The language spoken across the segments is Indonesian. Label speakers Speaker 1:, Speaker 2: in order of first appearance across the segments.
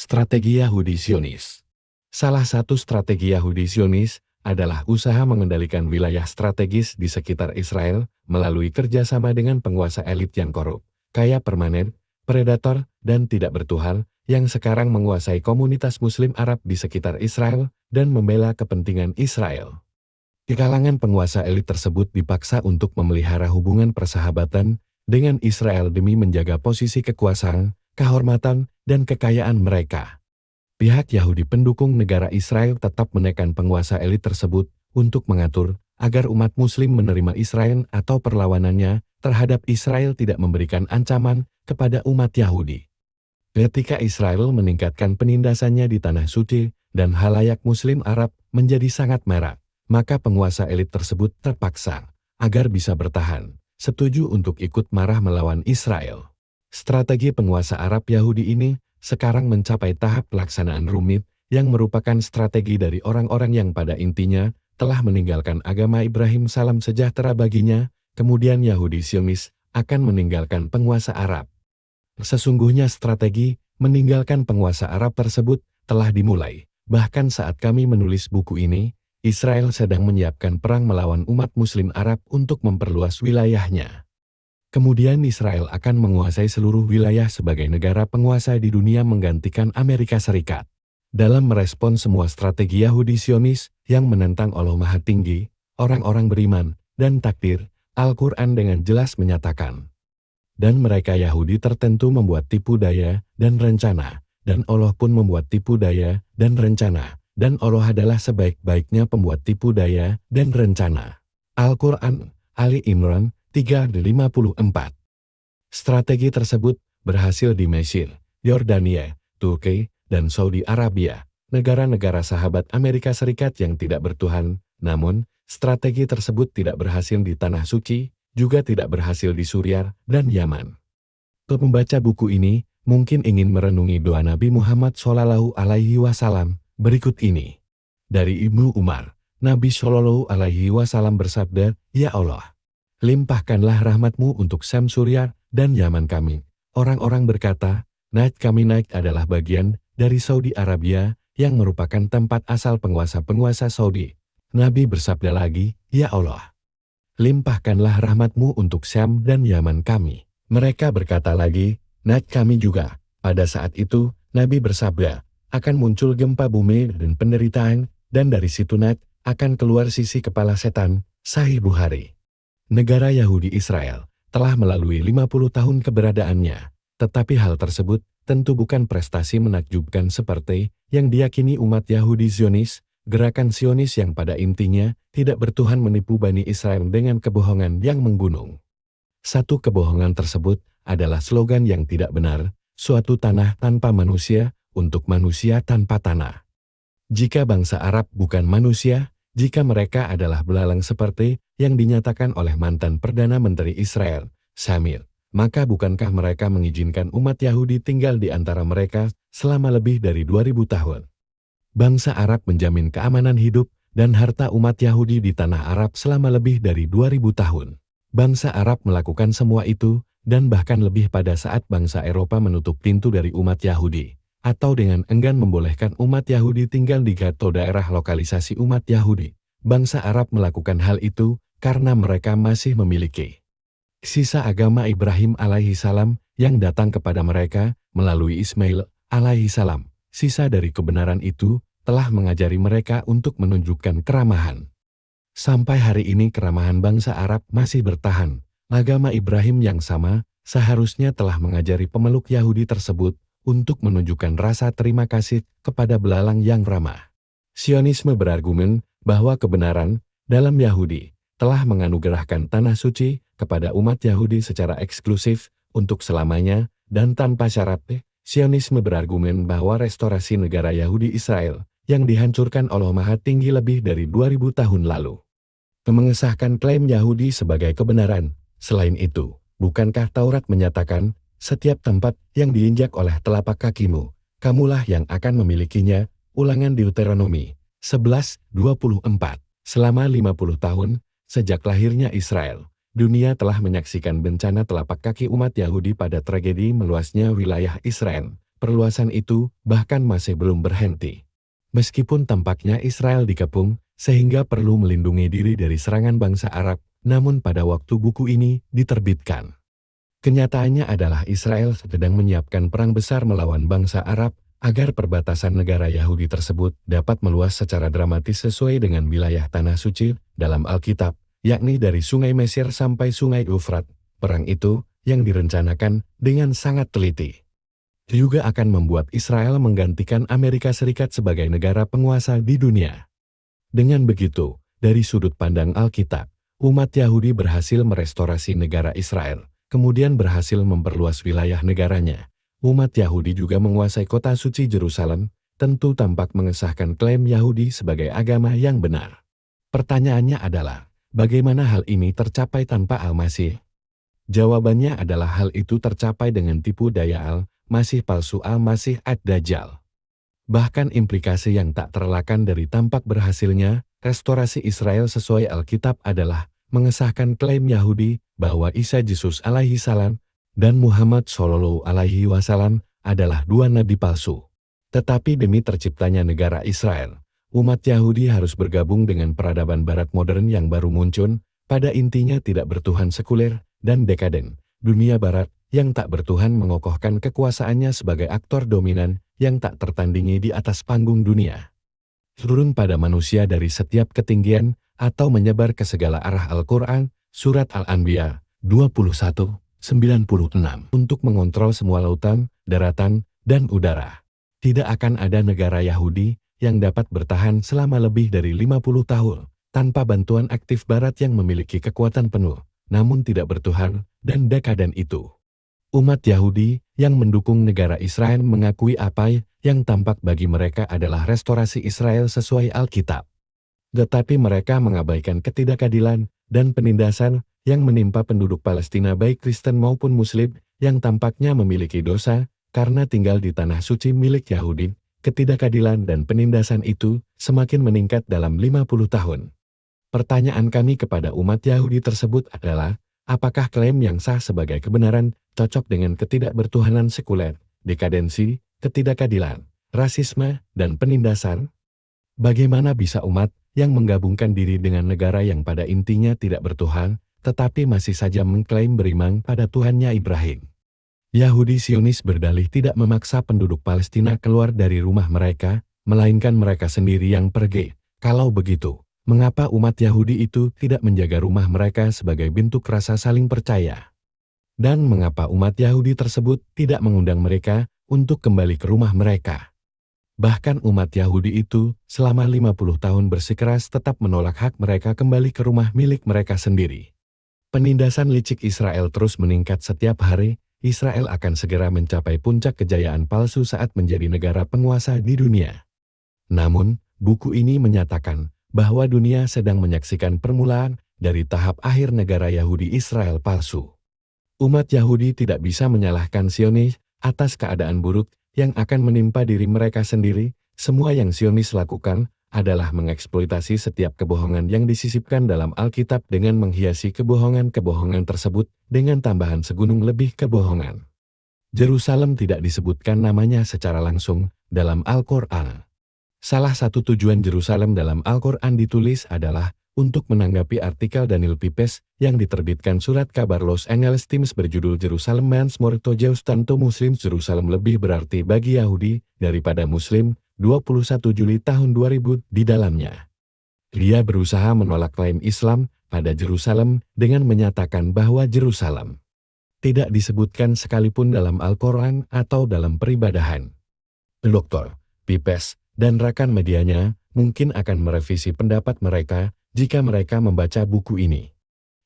Speaker 1: Strategi Yahudi Zionis. Salah satu strategi Yahudi Zionis adalah usaha mengendalikan wilayah strategis di sekitar Israel melalui kerjasama dengan penguasa elit yang korup, kaya permanen, predator, dan tidak bertuhan, yang sekarang menguasai komunitas Muslim Arab di sekitar Israel dan membela kepentingan Israel. Di kalangan penguasa elit tersebut dipaksa untuk memelihara hubungan persahabatan dengan Israel demi menjaga posisi kekuasaan, kehormatan, dan kekayaan mereka. Pihak Yahudi pendukung negara Israel tetap menekan penguasa elit tersebut untuk mengatur agar umat Muslim menerima Israel atau perlawanannya terhadap Israel tidak memberikan ancaman kepada umat Yahudi. Ketika Israel meningkatkan penindasannya di Tanah Suci dan halayak Muslim Arab menjadi sangat merah, maka penguasa elit tersebut terpaksa, agar bisa bertahan, setuju untuk ikut marah melawan Israel. Strategi penguasa Arab Yahudi ini sekarang mencapai tahap pelaksanaan rumit yang merupakan strategi dari orang-orang yang pada intinya telah meninggalkan agama Ibrahim salam sejahtera baginya, kemudian Yahudi Zionis akan meninggalkan penguasa Arab. Sesungguhnya strategi meninggalkan penguasa Arab tersebut telah dimulai. Bahkan saat kami menulis buku ini, Israel sedang menyiapkan perang melawan umat Muslim Arab untuk memperluas wilayahnya. Kemudian Israel akan menguasai seluruh wilayah sebagai negara penguasa di dunia menggantikan Amerika Serikat. Dalam merespon semua strategi Yahudi Zionis yang menentang Allah Maha Tinggi, orang-orang beriman, dan takdir, Al-Quran dengan jelas menyatakan, dan mereka Yahudi tertentu membuat tipu daya dan rencana, dan Allah pun membuat tipu daya dan rencana, dan Allah adalah sebaik-baiknya pembuat tipu daya dan rencana. Al-Quran, Ali Imran 3:54. Strategi tersebut berhasil di Mesir, Yordania, Turki, dan Saudi Arabia, negara-negara sahabat Amerika Serikat yang tidak bertuhan. Namun, strategi tersebut tidak berhasil di Tanah Suci, juga tidak berhasil di Suriah dan Yaman. Pembaca buku ini mungkin ingin merenungi doa Nabi Muhammad SAW berikut ini. Dari Ibnu Umar, Nabi SAW bersabda, "Ya Allah, limpahkanlah rahmat-Mu untuk Syam, Suriah, dan Yaman kami." Orang-orang berkata, Najd kami. Najd adalah bagian dari Saudi Arabia yang merupakan tempat asal penguasa-penguasa Saudi. Nabi bersabda lagi, "Ya Allah, limpahkanlah rahmat-Mu untuk Syam dan Yaman kami." Mereka berkata lagi, Najd kami juga. Pada saat itu, Nabi bersabda, akan muncul gempa bumi dan penderitaan, dan dari situ Najd akan keluar sisi kepala setan. Sahih Bukhari. Negara Yahudi Israel telah melalui 50 tahun keberadaannya, tetapi hal tersebut tentu bukan prestasi menakjubkan seperti yang diyakini umat Yahudi Zionis, gerakan Zionis yang pada intinya tidak bertuhan menipu Bani Israel dengan kebohongan yang menggunung. Satu kebohongan tersebut adalah slogan yang tidak benar, suatu tanah tanpa manusia, untuk manusia tanpa tanah. Jika bangsa Arab bukan manusia, jika mereka adalah belalang seperti yang dinyatakan oleh mantan Perdana Menteri Israel, Shamir, maka bukankah mereka mengizinkan umat Yahudi tinggal di antara mereka selama lebih dari 2000 tahun? Bangsa Arab menjamin keamanan hidup dan harta umat Yahudi di tanah Arab selama lebih dari 2000 tahun. Bangsa Arab melakukan semua itu, dan bahkan lebih pada saat bangsa Eropa menutup pintu dari umat Yahudi, atau dengan enggan membolehkan umat Yahudi tinggal di ghetto daerah lokalisasi umat Yahudi. Bangsa Arab melakukan hal itu karena mereka masih memiliki sisa agama Ibrahim alaihissalam yang datang kepada mereka melalui Ismail alaihissalam. Sisa dari kebenaran itu telah mengajari mereka untuk menunjukkan keramahan. Sampai hari ini keramahan bangsa Arab masih bertahan. Agama Ibrahim yang sama seharusnya telah mengajari pemeluk Yahudi tersebut untuk menunjukkan rasa terima kasih kepada belalang yang ramah. Zionisme berargumen bahwa kebenaran dalam Yahudi telah menganugerahkan Tanah Suci kepada umat Yahudi secara eksklusif untuk selamanya dan tanpa syarat. Zionisme berargumen bahwa restorasi negara Yahudi Israel yang dihancurkan Allah Maha Tinggi lebih dari 2000 tahun lalu mengesahkan klaim Yahudi sebagai kebenaran. Selain itu, bukankah Taurat menyatakan, setiap tempat yang diinjak oleh telapak kakimu, kamulah yang akan memilikinya? Ulangan Deuteronomi 11:24. Selama 50 tahun, sejak lahirnya Israel, dunia telah menyaksikan bencana telapak kaki umat Yahudi pada tragedi meluasnya wilayah Israel, perluasan itu bahkan masih belum berhenti. Meskipun tampaknya Israel dikepung, sehingga perlu melindungi diri dari serangan bangsa Arab, namun pada waktu buku ini diterbitkan, kenyataannya adalah Israel sedang menyiapkan perang besar melawan bangsa Arab, agar perbatasan negara Yahudi tersebut dapat meluas secara dramatis sesuai dengan wilayah Tanah Suci dalam Alkitab, yakni dari Sungai Mesir sampai Sungai Eufrat. Perang itu, yang direncanakan dengan sangat teliti, juga akan membuat Israel menggantikan Amerika Serikat sebagai negara penguasa di dunia. Dengan begitu, dari sudut pandang Alkitab, umat Yahudi berhasil merestorasi negara Israel, kemudian berhasil memperluas wilayah negaranya. Umat Yahudi juga menguasai kota suci Yerusalem, tentu tampak mengesahkan klaim Yahudi sebagai agama yang benar. Pertanyaannya adalah, bagaimana hal ini tercapai tanpa Al-Masih? Jawabannya adalah hal itu tercapai dengan tipu daya Al-Masih palsu Al-Masih Ad-Dajjal. Bahkan implikasi yang tak terelakkan dari tampak berhasilnya restorasi Israel sesuai Alkitab adalah mengesahkan klaim Yahudi bahwa Isa Yesus alaihi salam dan Muhammad Shallallahu alaihi wasallam adalah dua nabi palsu. Tetapi demi terciptanya negara Israel, umat Yahudi harus bergabung dengan peradaban barat modern yang baru muncul, pada intinya tidak bertuhan sekuler dan dekaden. Dunia barat yang tak bertuhan mengokohkan kekuasaannya sebagai aktor dominan yang tak tertandingi di atas panggung dunia. Turun pada manusia dari setiap ketinggian atau menyebar ke segala arah Al-Quran, Surat Al-Anbiya 21:96, untuk mengontrol semua lautan, daratan, dan udara. Tidak akan ada negara Yahudi yang dapat bertahan selama lebih dari 50 tahun tanpa bantuan aktif Barat yang memiliki kekuatan penuh, namun tidak bertuhan dan dekaden itu. Umat Yahudi yang mendukung negara Israel mengakui apa yang tampak bagi mereka adalah restorasi Israel sesuai Alkitab. Tetapi mereka mengabaikan ketidakadilan dan penindasan yang menimpa penduduk Palestina baik Kristen maupun Muslim yang tampaknya memiliki dosa karena tinggal di tanah suci milik Yahudi. Ketidakadilan dan penindasan itu semakin meningkat dalam 50 tahun. Pertanyaan kami kepada umat Yahudi tersebut adalah, apakah klaim yang sah sebagai kebenaran cocok dengan ketidakbertuhanan sekuler, dekadensi, ketidakadilan, rasisme, dan penindasan? Bagaimana bisa umat yang menggabungkan diri dengan negara yang pada intinya tidak bertuhan, tetapi masih saja mengklaim beriman pada Tuhannya Ibrahim? Yahudi Zionis berdalih tidak memaksa penduduk Palestina keluar dari rumah mereka, melainkan mereka sendiri yang pergi. Kalau begitu, mengapa umat Yahudi itu tidak menjaga rumah mereka sebagai bentuk rasa saling percaya? Dan mengapa umat Yahudi tersebut tidak mengundang mereka untuk kembali ke rumah mereka? Bahkan umat Yahudi itu selama 50 tahun bersikeras tetap menolak hak mereka kembali ke rumah milik mereka sendiri. Penindasan licik Israel terus meningkat setiap hari. Israel akan segera mencapai puncak kejayaan palsu saat menjadi negara penguasa di dunia. Namun, buku ini menyatakan bahwa dunia sedang menyaksikan permulaan dari tahap akhir negara Yahudi Israel palsu. Umat Yahudi tidak bisa menyalahkan Zionis atas keadaan buruk yang akan menimpa diri mereka sendiri. Semua yang Zionis lakukan adalah mengeksploitasi setiap kebohongan yang disisipkan dalam Alkitab dengan menghiasi kebohongan-kebohongan tersebut dengan tambahan segunung lebih kebohongan. Yerusalem tidak disebutkan namanya secara langsung dalam Al-Quran. Salah satu tujuan Yerusalem dalam Al-Quran ditulis adalah untuk menanggapi artikel Daniel Pipes yang diterbitkan surat kabar Los Angeles Times berjudul Jerusalem means more to Jews than to Muslims. Jerusalem lebih berarti bagi Yahudi daripada Muslim. 21 Juli tahun 2000 di dalamnya. Dia berusaha menolak klaim Islam pada Yerusalem dengan menyatakan bahwa Yerusalem tidak disebutkan sekalipun dalam Al-Quran atau dalam peribadahan. Dr. Pipes dan rekan medianya mungkin akan merevisi pendapat mereka jika mereka membaca buku ini.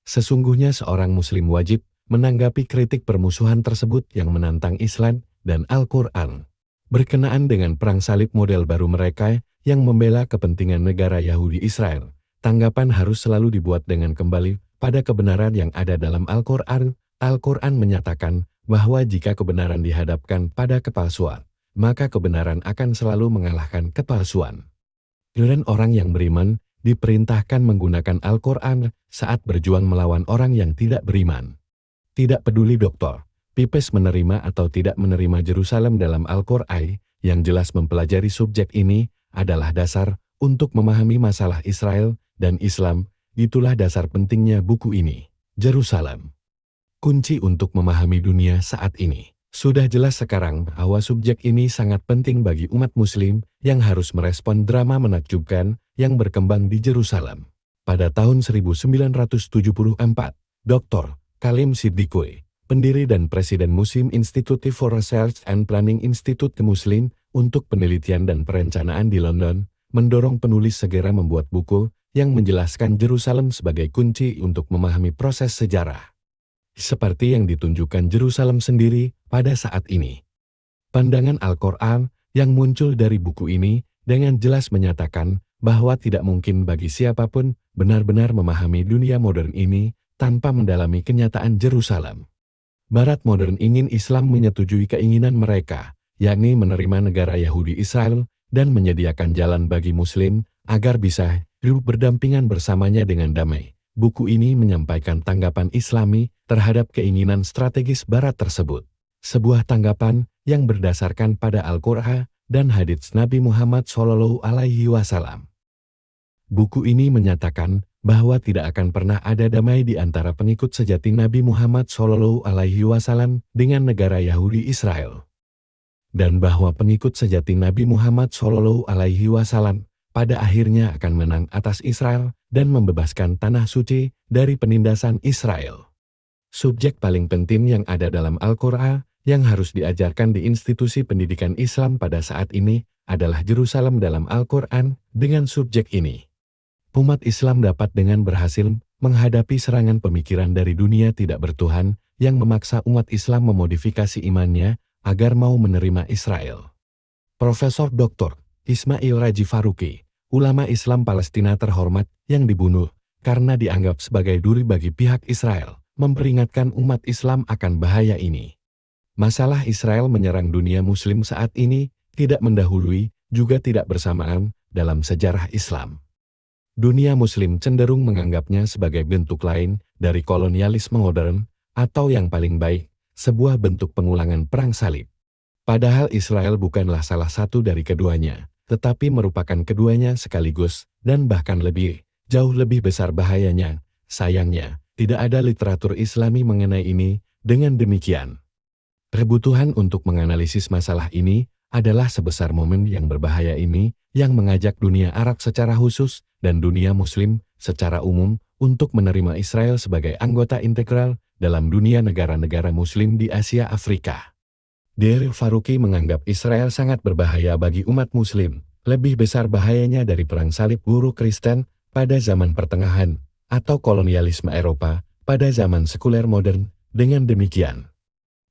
Speaker 1: Sesungguhnya seorang Muslim wajib menanggapi kritik permusuhan tersebut yang menantang Islam dan Al-Quran. Berkenaan dengan perang salib model baru mereka yang membela kepentingan negara Yahudi Israel, tanggapan harus selalu dibuat dengan kembali pada kebenaran yang ada dalam Al-Quran. Al-Quran menyatakan bahwa jika kebenaran dihadapkan pada kepalsuan, maka kebenaran akan selalu mengalahkan kepalsuan. Dan orang yang beriman diperintahkan menggunakan Al-Quran saat berjuang melawan orang yang tidak beriman. Tidak peduli Dr. Pipes menerima atau tidak menerima Yerusalem dalam Al-Qur'an, yang jelas mempelajari subjek ini, adalah dasar untuk memahami masalah Israel dan Islam. Itulah dasar pentingnya buku ini. Yerusalem. Kunci untuk memahami dunia saat ini. Sudah jelas sekarang bahwa subjek ini sangat penting bagi umat muslim yang harus merespon drama menakjubkan yang berkembang di Yerusalem. Pada tahun 1974, Dr. Kalim Siddiqui, pendiri dan presiden Muslim Institute for Research and Planning Institute Muslim untuk Penelitian dan Perencanaan di London, mendorong penulis segera membuat buku yang menjelaskan Yerusalem sebagai kunci untuk memahami proses sejarah. Seperti yang ditunjukkan Yerusalem sendiri pada saat ini. Pandangan Al-Qur'an yang muncul dari buku ini dengan jelas menyatakan bahwa tidak mungkin bagi siapapun benar-benar memahami dunia modern ini tanpa mendalami kenyataan Yerusalem. Barat modern ingin Islam menyetujui keinginan mereka, yakni menerima negara Yahudi Israel dan menyediakan jalan bagi Muslim agar bisa hidup berdampingan bersamanya dengan damai. Buku ini menyampaikan tanggapan Islami terhadap keinginan strategis Barat tersebut. Sebuah tanggapan yang berdasarkan pada Al-Qur'an dan hadits Nabi Muhammad SAW. Buku ini menyatakan bahwa tidak akan pernah ada damai di antara pengikut sejati Nabi Muhammad SAW dengan negara Yahudi Israel. Dan bahwa pengikut sejati Nabi Muhammad SAW pada akhirnya akan menang atas Israel dan membebaskan tanah suci dari penindasan Israel. Subjek paling penting yang ada dalam Al-Qur'an yang harus diajarkan di institusi pendidikan Islam pada saat ini adalah Yerusalem dalam Al-Qur'an. Dengan subjek ini, umat Islam dapat dengan berhasil menghadapi serangan pemikiran dari dunia tidak bertuhan yang memaksa umat Islam memodifikasi imannya agar mau menerima Israel. Profesor Dr. Ismail Raji Faruqi, ulama Islam Palestina terhormat yang dibunuh karena dianggap sebagai duri bagi pihak Israel, memperingatkan umat Islam akan bahaya ini. Masalah Israel menyerang dunia muslim saat ini tidak mendahului, juga tidak bersamaan dalam sejarah Islam. Dunia muslim cenderung menganggapnya sebagai bentuk lain dari kolonialisme modern, atau yang paling baik, sebuah bentuk pengulangan perang salib. Padahal Israel bukanlah salah satu dari keduanya, tetapi merupakan keduanya sekaligus, dan bahkan jauh lebih besar bahayanya. Sayangnya, tidak ada literatur Islami mengenai ini. Dengan demikian, kebutuhan untuk menganalisis masalah ini adalah sebesar momen yang berbahaya ini, yang mengajak dunia Arab secara khusus, dan dunia Muslim secara umum, untuk menerima Israel sebagai anggota integral dalam dunia negara-negara Muslim di Asia Afrika. Dr. Faruqi menganggap Israel sangat berbahaya bagi umat Muslim, lebih besar bahayanya dari perang salib guru Kristen pada zaman pertengahan, atau kolonialisme Eropa pada zaman sekuler modern. Dengan demikian,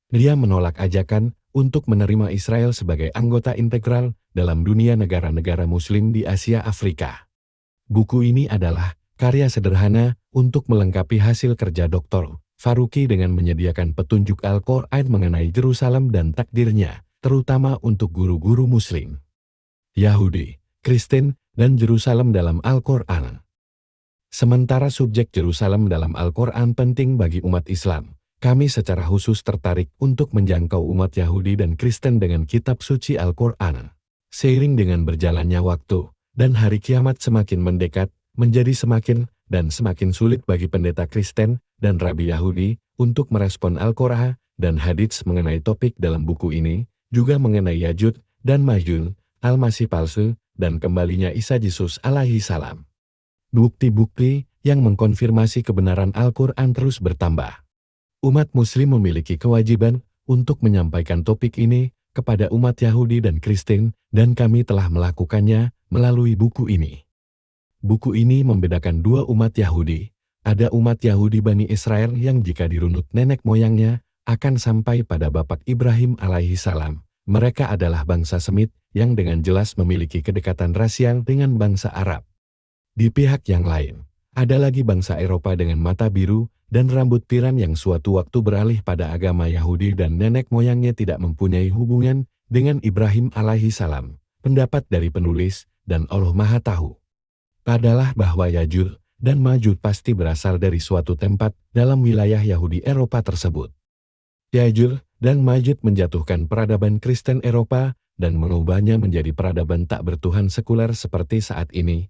Speaker 1: dia menolak ajakan untuk menerima Israel sebagai anggota integral dalam dunia negara-negara Muslim di Asia Afrika. Buku ini adalah karya sederhana untuk melengkapi hasil kerja Dr. Faruqi dengan menyediakan petunjuk Al-Qur'an mengenai Yerusalem dan takdirnya, terutama untuk guru-guru Muslim, Yahudi, Kristen, dan Yerusalem dalam Al-Qur'an. Sementara subjek Yerusalem dalam Al-Qur'an penting bagi umat Islam, kami secara khusus tertarik untuk menjangkau umat Yahudi dan Kristen dengan kitab suci Al-Qur'an. Seiring dengan berjalannya waktu, dan hari kiamat semakin mendekat, menjadi semakin dan semakin sulit bagi pendeta Kristen dan rabi Yahudi untuk merespon Al-Qur'an dan hadits mengenai topik dalam buku ini, juga mengenai Yajud dan Majud, Al-Masih palsu, dan kembalinya Isa Yesus alaihi salam. Bukti-bukti yang mengkonfirmasi kebenaran Al-Qur'an terus bertambah. Umat Muslim memiliki kewajiban untuk menyampaikan topik ini kepada umat Yahudi dan Kristen, dan kami telah melakukannya melalui buku ini. Buku ini membedakan dua umat Yahudi. Ada umat Yahudi Bani Israel yang jika dirunut nenek moyangnya akan sampai pada bapak Ibrahim alaihi salam. Mereka adalah bangsa Semit yang dengan jelas memiliki kedekatan rasial dengan bangsa Arab. Di pihak yang lain, ada lagi bangsa Eropa dengan mata biru dan rambut pirang yang suatu waktu beralih pada agama Yahudi dan nenek moyangnya tidak mempunyai hubungan dengan Ibrahim alaihi salam. Pendapat dari penulis, dan Allah Maha Tahu, adalah bahwa Yajud dan Majud pasti berasal dari suatu tempat dalam wilayah Yahudi Eropa tersebut. Yajur dan Majud menjatuhkan peradaban Kristen Eropa dan mengubahnya menjadi peradaban tak bertuhan sekuler seperti saat ini,